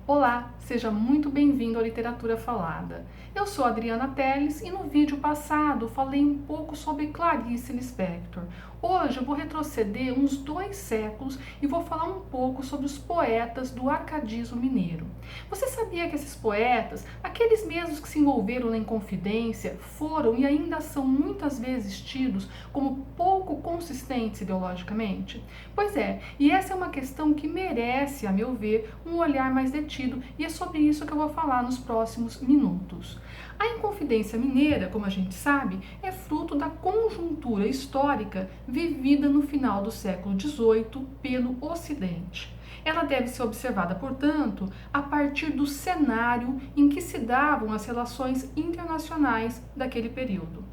Olá, seja muito bem-vindo à Literatura Falada. Eu sou Adriana Teles e no vídeo passado falei um pouco sobre Clarice Lispector. Hoje eu vou retroceder uns 2 séculos e vou falar um pouco sobre os poetas do arcadismo mineiro. Você sabia que esses poetas, aqueles mesmos que se envolveram na Inconfidência, foram e ainda são muitas vezes tidos como pouco consistentes ideologicamente? Pois é, e essa é uma questão que merece, a meu ver, um olhar mais detido, e é sobre isso que eu vou falar nos próximos minutos. A Inconfidência Mineira, como a gente sabe, é fruto da conjuntura histórica vivida no final do século XVIII pelo Ocidente. Ela deve ser observada, portanto, a partir do cenário em que se davam as relações internacionais daquele período.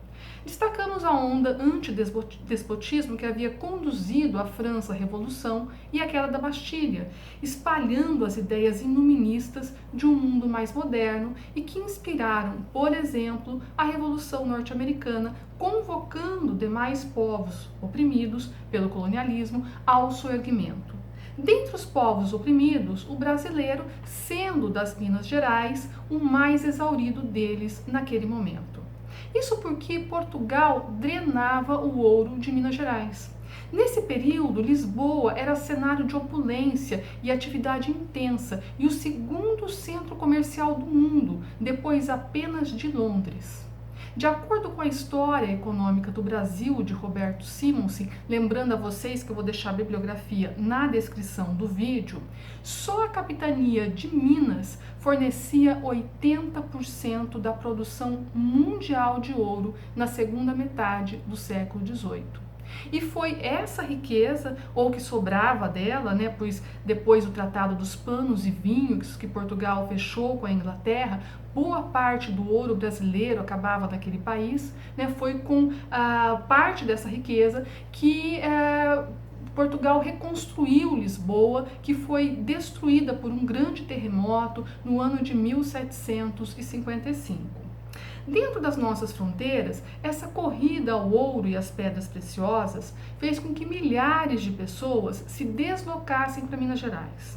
Destacamos a onda antidespotismo que havia conduzido a França à Revolução e a queda da Bastilha, espalhando as ideias iluministas de um mundo mais moderno e que inspiraram, por exemplo, a Revolução Norte-Americana, convocando demais povos oprimidos pelo colonialismo ao seu erguimento. Dentre os povos oprimidos, o brasileiro, sendo das Minas Gerais, o mais exaurido deles naquele momento. Isso porque Portugal drenava o ouro de Minas Gerais. Nesse período, Lisboa era cenário de opulência e atividade intensa e o segundo centro comercial do mundo, depois apenas de Londres. De acordo com a História Econômica do Brasil, de Roberto Simonsen, lembrando a vocês que eu vou deixar a bibliografia na descrição do vídeo, só a capitania de Minas fornecia 80% da produção mundial de ouro na segunda metade do século XVIII. E foi essa riqueza, ou que sobrava dela, pois depois do Tratado dos Panos e Vinhos, que Portugal fechou com a Inglaterra, boa parte do ouro brasileiro acabava naquele país, foi com parte dessa riqueza que Portugal reconstruiu Lisboa, que foi destruída por um grande terremoto no ano de 1755. Dentro das nossas fronteiras, essa corrida ao ouro e às pedras preciosas fez com que milhares de pessoas se deslocassem para Minas Gerais.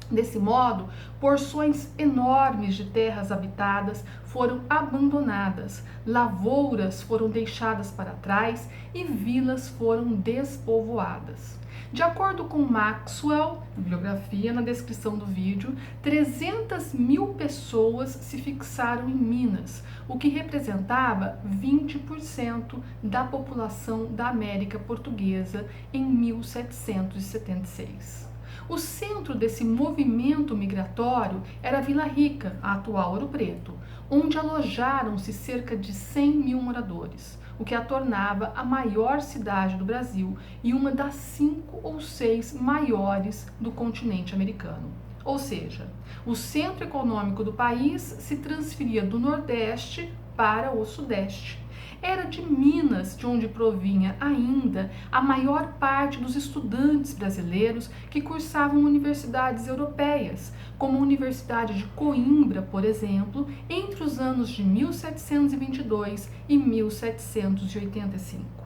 Desse modo, porções enormes de terras habitadas foram abandonadas, lavouras foram deixadas para trás e vilas foram despovoadas. De acordo com Maxwell, bibliografia na descrição do vídeo, 300 mil pessoas se fixaram em Minas, o que representava 20% da população da América Portuguesa em 1776. O centro desse movimento migratório era Vila Rica, a atual Ouro Preto, onde alojaram-se cerca de 100 mil moradores, o que a tornava a maior cidade do Brasil e uma das 5 ou 6 maiores do continente americano. Ou seja, o centro econômico do país se transferia do Nordeste para o Sudeste. Era de Minas de onde provinha ainda a maior parte dos estudantes brasileiros que cursavam universidades europeias, como a Universidade de Coimbra, por exemplo, entre os anos de 1722 e 1785.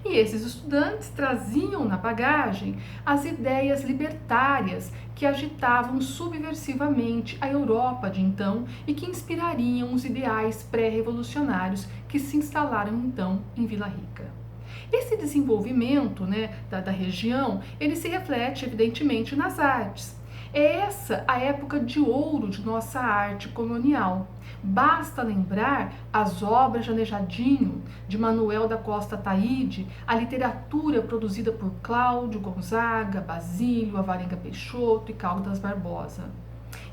E esses estudantes traziam na bagagem as ideias libertárias que agitavam subversivamente a Europa de então e que inspirariam os ideais pré-revolucionários que se instalaram então em Vila Rica. Esse desenvolvimento da região, ele se reflete evidentemente nas artes. É essa a época de ouro de nossa arte colonial. Basta lembrar as obras de Aleijadinho, de Manuel da Costa Ataíde, a literatura produzida por Cláudio Gonzaga, Basílio, Alvarenga Peixoto e Caldas Barbosa.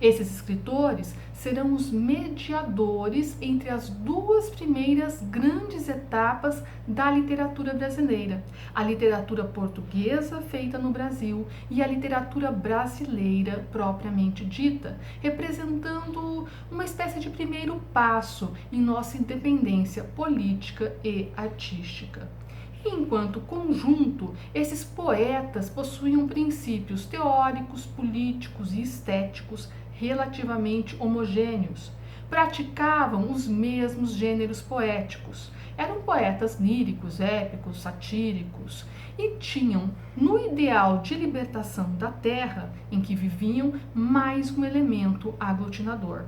Esses escritores serão os mediadores entre as duas primeiras grandes etapas da literatura brasileira, a literatura portuguesa feita no Brasil e a literatura brasileira propriamente dita, representando uma espécie de primeiro passo em nossa independência política e artística. Enquanto conjunto, esses poetas possuíam princípios teóricos, políticos e estéticos relativamente homogêneos. Praticavam os mesmos gêneros poéticos, eram poetas líricos, épicos, satíricos e tinham, no ideal de libertação da terra em que viviam, mais um elemento aglutinador.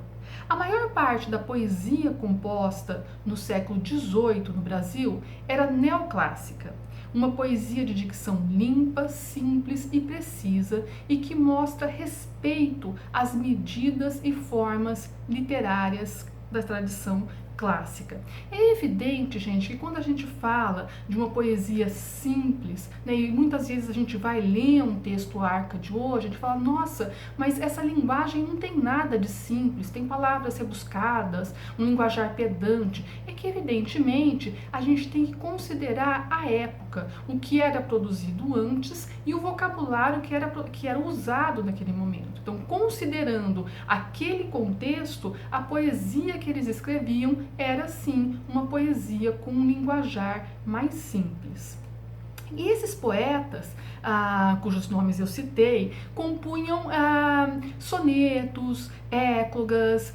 A maior parte da poesia composta no século XVIII no Brasil era neoclássica, uma poesia de dicção limpa, simples e precisa e que mostra respeito às medidas e formas literárias da tradição clássica. É evidente, gente, que quando a gente fala de uma poesia simples, né, e muitas vezes a gente vai ler um texto arca de hoje, a gente fala, nossa, mas essa linguagem não tem nada de simples, tem palavras rebuscadas, um linguajar pedante. É que, evidentemente, a gente tem que considerar a época, o que era produzido antes e o vocabulário que era usado naquele momento. Então, considerando aquele contexto, a poesia que eles escreviam era sim uma poesia com um linguajar mais simples. E esses poetas, cujos nomes eu citei, compunham sonetos, éclogas,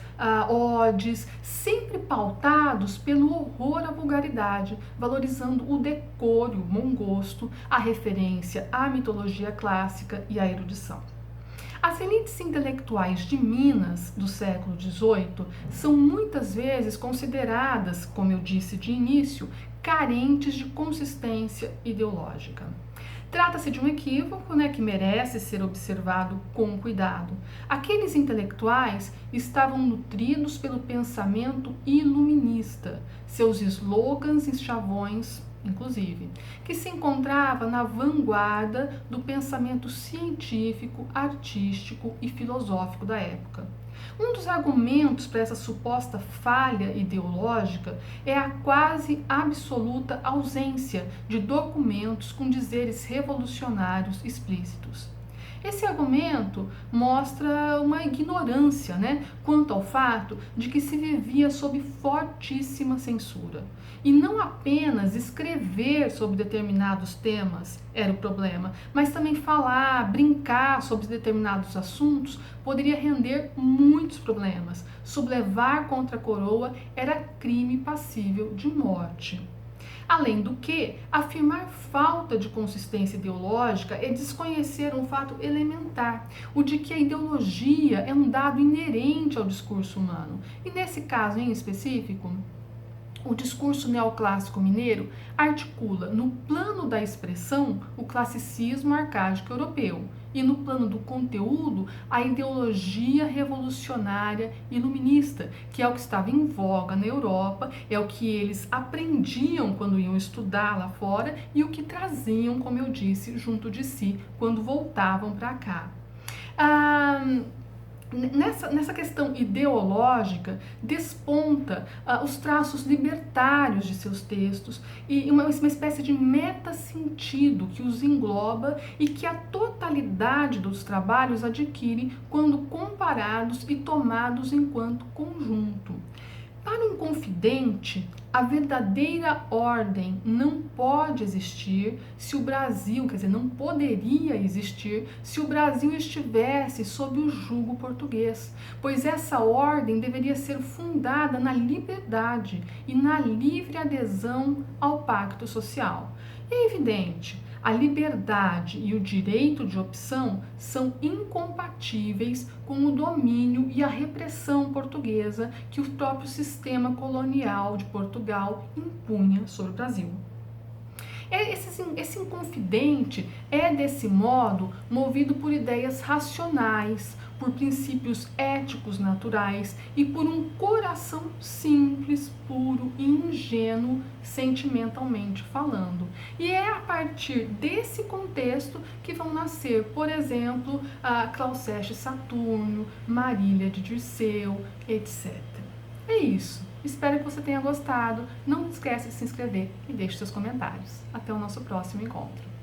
odes, sempre pautados pelo horror à vulgaridade, valorizando o decoro, o bom gosto, a referência à mitologia clássica e à erudição. As elites intelectuais de Minas do século XVIII são muitas vezes consideradas, como eu disse de início, carentes de consistência ideológica. Trata-se de um equívoco, que merece ser observado com cuidado. Aqueles intelectuais estavam nutridos pelo pensamento iluminista, seus slogans e chavões, inclusive, que se encontrava na vanguarda do pensamento científico, artístico e filosófico da época. Um dos argumentos para essa suposta falha ideológica é a quase absoluta ausência de documentos com dizeres revolucionários explícitos. Esse argumento mostra uma ignorância, quanto ao fato de que se vivia sob fortíssima censura. E não apenas escrever sobre determinados temas era o problema, mas também falar, brincar sobre determinados assuntos poderia render muitos problemas. Sublevar contra a coroa era crime passível de morte. Além do que, afirmar falta de consistência ideológica é desconhecer um fato elementar, o de que a ideologia é um dado inerente ao discurso humano. E nesse caso em específico, o discurso neoclássico mineiro articula no plano da expressão o classicismo arcaico europeu e no plano do conteúdo a ideologia revolucionária iluminista, que é o que estava em voga na Europa, é o que eles aprendiam quando iam estudar lá fora e o que traziam, como eu disse, junto de si quando voltavam para cá. Nessa questão ideológica, desponta os traços libertários de seus textos e uma espécie de meta-sentido que os engloba e que a totalidade dos trabalhos adquire quando comparados e tomados enquanto conjunto. Para um confidente, a verdadeira ordem não pode existir se o Brasil, não poderia existir se o Brasil estivesse sob o jugo português, pois essa ordem deveria ser fundada na liberdade e na livre adesão ao pacto social. É evidente, a liberdade e o direito de opção são incompatíveis com o domínio e a repressão portuguesa que o próprio sistema colonial de Portugal impunha sobre o Brasil. Esse inconfidente é, desse modo, movido por ideias racionais, por princípios éticos naturais e por um coração simples, puro e ingênuo, sentimentalmente falando. E é a partir desse contexto que vão nascer, por exemplo, Clauceste Saturno, Marília de Dirceu, etc. É isso. Espero que você tenha gostado. Não esquece de se inscrever e deixe seus comentários. Até o nosso próximo encontro.